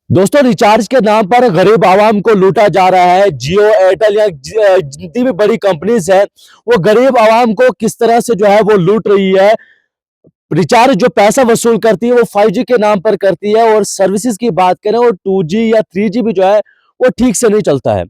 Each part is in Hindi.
दोस्तों रिचार्ज के नाम पर गरीब आवाम को लूटा जा रहा है। जियो, एयरटेल या जितनी भी बड़ी कंपनीज है वो गरीब आवाम को किस तरह से जो है वो लूट रही है। रिचार्ज जो पैसा वसूल करती है वो 5G के नाम पर करती है और सर्विसेज की बात करें और 2G या 3G भी जो है वो ठीक से नहीं चलता है।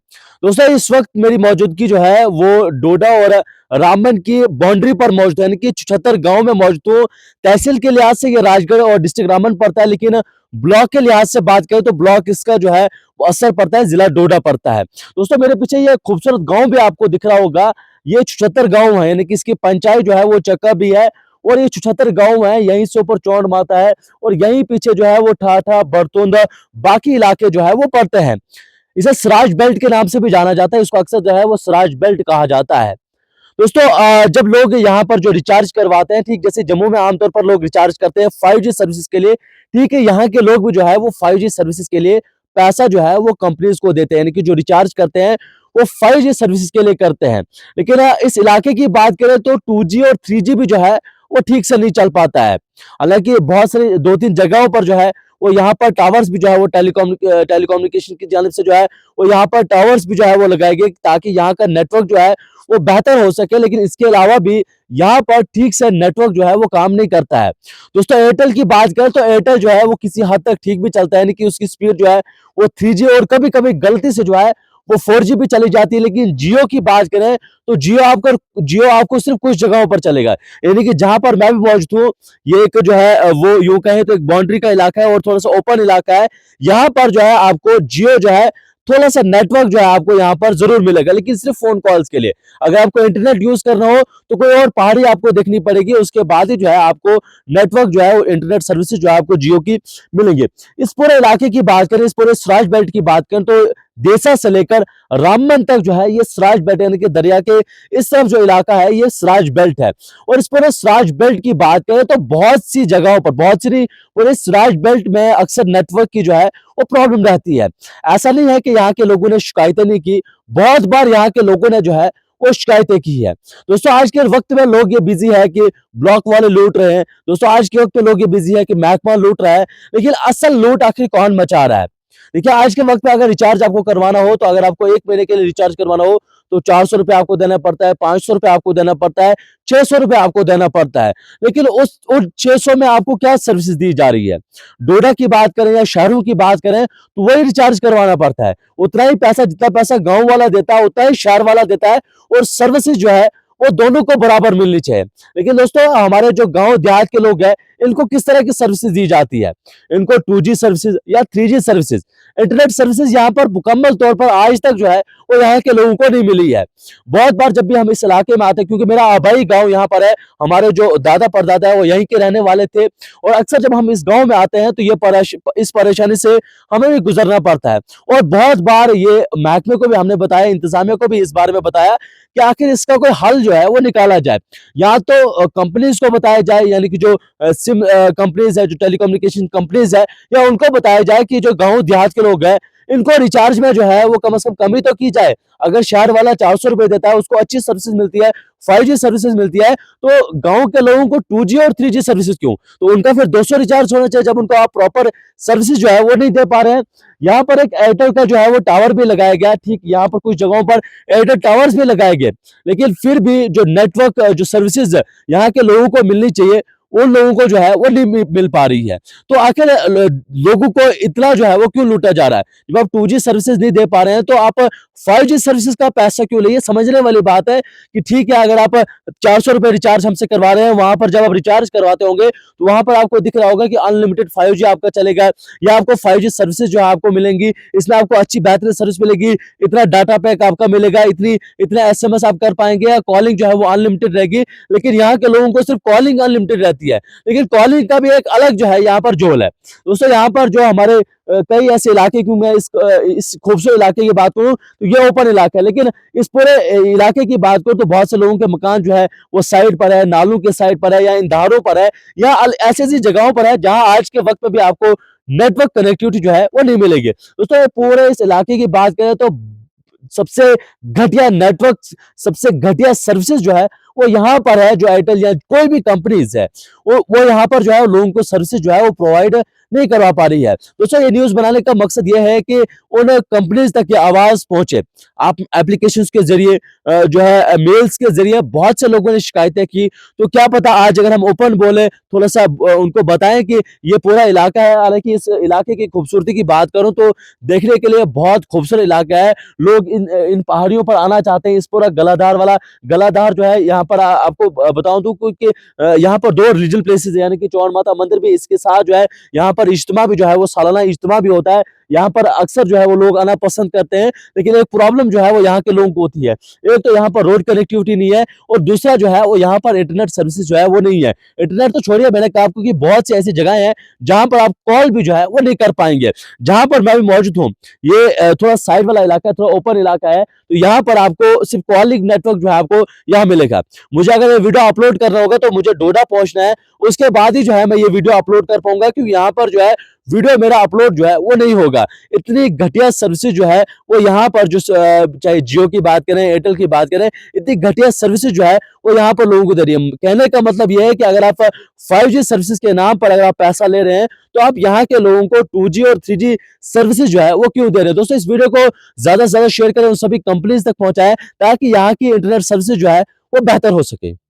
दोस्तों इस वक्त मेरी मौजूदगी जो है वो डोडा और रामबन की बाउंड्री पर मौजूद है, यानी कि 76 गांव में मौजूद हूँ। तहसील के लिहाज से ये राजगढ़ और डिस्ट्रिक्ट रामबन पड़ता है, लेकिन ब्लॉक के लिहाज से बात करें तो ब्लॉक इसका जो है वो असर पड़ता है, जिला डोडा पड़ता है। दोस्तों मेरे पीछे ये खूबसूरत गांव भी आपको दिख रहा होगा। ये 76 गांव है, यानी कि इसकी पंचायत जो है वो चक्का भी है और ये 76 गांव है। यहीं से ऊपर चौंड माता है और यहीं पीछे जो है वो ठाठा, बरतुंद, बाकी इलाके जो है वो पड़ते हैं। इसे सराज बेल्ट के नाम से भी जाना जाता है। इसको अक्सर जो है वो सराज बेल्ट कहा जाता है। दोस्तों जब लोग यहाँ पर जो रिचार्ज करवाते हैं, ठीक जैसे जम्मू में आमतौर पर लोग रिचार्ज करते हैं 5G सर्विसेज के लिए, ठीक है यहाँ के लोग भी जो है वो 5G सर्विसेज के लिए पैसा जो है वो कंपनीज को देते हैं, यानी कि जो रिचार्ज करते हैं वो 5G सर्विसेज के लिए करते हैं। लेकिन इस इलाके की बात करें तो 2G और 3G भी जो है वो ठीक से नहीं चल पाता है। हालांकि बहुत सारी 2-3 जगहों पर जो है वो यहाँ पर टावर्स भी जो है वो टेलीकम्युनिकेशन की जानिब से जो है वो यहाँ पर टावर्स भी जो है वो लगाए गए ताकि यहाँ का नेटवर्क जो है वो बेहतर हो सके। लेकिन इसके अलावा भी यहाँ पर ठीक से नेटवर्क जो है वो काम नहीं करता है। दोस्तों एयरटेल की बात करें तो एयरटेल जो है वो किसी हद तक ठीक भी चलता है, यानी कि उसकी स्पीड जो है वो 3G और कभी कभी गलती से जो है वो 4G भी चली जाती है। लेकिन जियो की बात करें तो जियो आपको सिर्फ कुछ जगहों पर चलेगा, यानी कि जहां पर मैं भी मौजूद हूँ, ये एक जो है वो यूं कहें तो एक बाउंड्री का इलाका है और थोड़ा सा ओपन इलाका है। यहाँ पर जो है आपको जियो जो है थोड़ा सा नेटवर्क जो है आपको यहाँ पर जरूर मिलेगा, लेकिन सिर्फ फोन कॉल्स के लिए। अगर आपको इंटरनेट यूज करना हो तो कोई और पहाड़ी आपको देखनी पड़ेगी, उसके बाद ही जो है आपको नेटवर्क जो है वो इंटरनेट सर्विसेज जो है आपको जियो की मिलेंगे। इस पूरे इलाके की बात करें, इस पूरे सराज बेल्ट की बात करें तो देसा से लेकर रामबन तक जो है ये सराज बेल्ट, यानी कि दरिया के इस तरफ जो इलाका है ये सराज बेल्ट है। और इस पूरे सराज बेल्ट की बात करें तो बहुत सी जगहों पर, बहुत सी पूरे सराज बेल्ट में अक्सर नेटवर्क की जो है वो प्रॉब्लम रहती है। ऐसा नहीं है कि यहाँ के लोगों ने शिकायतें नहीं की, बहुत बार यहाँ के लोगों ने जो है वो शिकायतें की है। दोस्तों आज के वक्त में लोग ये बिजी है कि ब्लॉक वाले लूट रहे हैं, दोस्तों आज के वक्त में लोग ये बिजी है कि महकमा लूट रहा है, लेकिन असल लूट आखिर कौन मचा रहा है? देखिए आज के वक्त में अगर रिचार्ज आपको करवाना हो तो अगर आपको 1 महीने के लिए रिचार्ज करवाना हो तो 400 रुपए आपको देना पड़ता है, 500 रुपए आपको देना पड़ता है, 600 रुपए आपको देना पड़ता है। लेकिन उन 600 में आपको क्या सर्विसेज दी जा रही है? डोडा की बात करें या शहरों की बात करें तो वही रिचार्ज करवाना पड़ता है, उतना ही पैसा, जितना पैसा गांव वाला देता है उतना ही शहर वाला देता है और सर्विसेज जो है वो दोनों को बराबर मिलनी चाहिए। लेकिन दोस्तों हमारे जो गांव देहात के लोग हैं इनको किस तरह की सर्विसेज दी जाती है? इनको 2G सर्विसेज या 3G सर्विसेज, इंटरनेट सर्विसेज यहाँ पर मुकम्मल तौर पर आज तक जो है वो यहाँ के लोगों को नहीं मिली है। बहुत बार जब भी हम इस इलाके में आते हैं, क्योंकि मेरा आबाई गांव यहाँ पर है, हमारे जो दादा परदादा है वो यहीं के रहने वाले थे और अक्सर जब हम इस गांव में आते हैं तो इस परेशानी से हमें भी गुजरना पड़ता है। और बहुत बार ये महकमे को भी हमने बताया, इंतजामिया को भी इस बारे में बताया कि आखिर इसका कोई हल जो है वो निकाला जाए। या तो कंपनीज को बताया जाए, यानी कि जो सिम कंपनीज है, जो टेलीकम्युनिकेशन कंपनीज है, या उनको बताया जाए कि जो गांव देहात के लोग हैं इनको रिचार्ज में जो है वो कम से कम कमी तो की जाए। अगर शहर वाला 400 रुपए देता है, उसको अच्छी सर्विसेज मिलती है, 5G सर्विसेज मिलती है, तो गांव के लोगों को 2G और 3G सर्विसेज क्यों? तो उनका फिर 200 रिचार्ज होना चाहिए जब उनको आप प्रॉपर सर्विसेज जो है वो नहीं दे पा रहे हैं। यहाँ पर एक एयरटेल का जो है वो टावर भी लगाया गया, ठीक यहाँ पर कुछ जगहों पर एयरटेल टावर्स भी लगाए गए, लेकिन फिर भी जो नेटवर्क जो सर्विसेज यहाँ के लोगों को मिलनी चाहिए उन लोगों को जो है वो नहीं मिल पा रही है। तो आखिर लोगों को इतना जो है वो क्यों लूटा जा रहा है? जब आप 2G सर्विसेज नहीं दे पा रहे हैं तो आप 5G सर्विसेज का पैसा क्यों लिए? समझने वाली बात है कि ठीक है अगर आप 400 रुपए रिचार्ज हमसे करवा रहे हैं, वहां पर जब आप रिचार्ज करवाते होंगे तो वहां पर आपको दिख रहा होगा कि अनलिमिटेड 5G आपका चलेगा या आपको 5G सर्विसेज जो है आपको मिलेंगी, इसमें आपको अच्छी बेहतरीन सर्विस मिलेगी, इतना डाटा पैक आपका मिलेगा, इतने SMS आप कर पाएंगे, या कॉलिंग जो है वो अनलिमिटेड रहेगी। लेकिन यहाँ के लोगों को सिर्फ कॉलिंग अनलिमिटेड रहती है, लेकिन कॉलिंग का भी एक अलग जो है यहाँ पर जोल है। दोस्तों यहाँ पर जो हमारे कई ऐसे इलाके, क्यों मैं इस खूबसूरत इलाके की बात करूं तो ये ओपन इलाका है, लेकिन इस पूरे इलाके की बात करूं तो बहुत से लोगों के मकान जो है वो साइड पर है, नालों के साइड पर है, या इन धारों पर है, या ऐसी ऐसी जगहों पर है जहां आज के वक्त में भी आपको नेटवर्क कनेक्टिविटी जो है वो नहीं मिलेगी। दोस्तों पूरे इस इलाके की बात करें तो सबसे घटिया नेटवर्क, सबसे घटिया सर्विसेज जो है वो यहाँ पर है, जो एयरटेल या कोई भी कंपनीज है वो यहाँ पर जो है लोगों को सर्विसेज जो है वो प्रोवाइड नहीं करवा पा रही है। दोस्तों ये न्यूज़ बनाने का मकसद ये है कि उन कंपनीज तक ये आवाज़ पहुँचे। आप एप्लीकेशंस के ज़रिए जो है मेल्स के ज़रिए बहुत से लोगों ने शिकायतें की, तो क्या पता आज अगर हम ओपन बोले, थोड़ा-सा उनको बताएँ कि ये पूरा इलाका है, हालाँकि इस इलाके की खूबसूरती की बात करूँ तो देखने के लिए बहुत खूबसूरत इलाका है। लोग इन पहाड़ियों पर आना चाहते हैं, इस पूरा गलाधार जो है यहाँ पर आपको बताऊँ तो कि यहाँ पर 2 रिलीजियस प्लेसेस है, यानी कि चौड़ माता मंदिर भी इसके साथ जो है, यहाँ पर इज्तिमा भी जो है वो सालाना इज्तिमा भी होता है। यहाँ पर अक्सर जो है वो लोग आना पसंद करते हैं, लेकिन एक प्रॉब्लम जो है वो यहाँ के लोगों को होती है। एक तो यहाँ पर रोड कनेक्टिविटी नहीं है और दूसरा जो है वो यहाँ पर इंटरनेट सर्विसेज जो है वो नहीं है। इंटरनेट तो छोड़िए, मैंने कहा आपको कि बहुत सी ऐसी जगह हैं जहाँ पर आप कॉल भी जो है वो नहीं कर पाएँगे। जहाँ पर मैं भी मौजूद हूँ, ये थोड़ा साइड वाला इलाका है, थोड़ा ओपन इलाका है, तो यहाँ पर आपको सिर्फ कॉलिंग नेटवर्क जो है आपको यहाँ मिलेगा। मुझे अगर ये वीडियो अपलोड करना होगा तो मुझे डोडा पहुँचना है, उसके बाद ही जो है मैं ये वीडियो अपलोड कर पाऊँगा, क्योंकि यहाँ पर जो है वीडियो मेरा अपलोड जो है वो नहीं होगा। इतनी घटिया सर्विसेज जो है वो यहाँ पर चाहे जियो की बात करें, एयरटेल की बात करें, इतनी घटिया सर्विसेज जो है वो यहाँ पर लोगों को दे रही है। कहने का मतलब ये है कि अगर आप 5G सर्विसेज के नाम पर अगर आप पैसा ले रहे हैं, तो आप यहाँ के लोगों को 2G और 3G सर्विसेज जो है वो क्यों दे रहे हैं? दोस्तों इस वीडियो को ज़्यादा से ज़्यादा शेयर करें, उन सभी कंपनीज तक पहुँचाएँ, ताकि यहाँ की इंटरनेट सर्विसेज जो है वो बेहतर हो सके।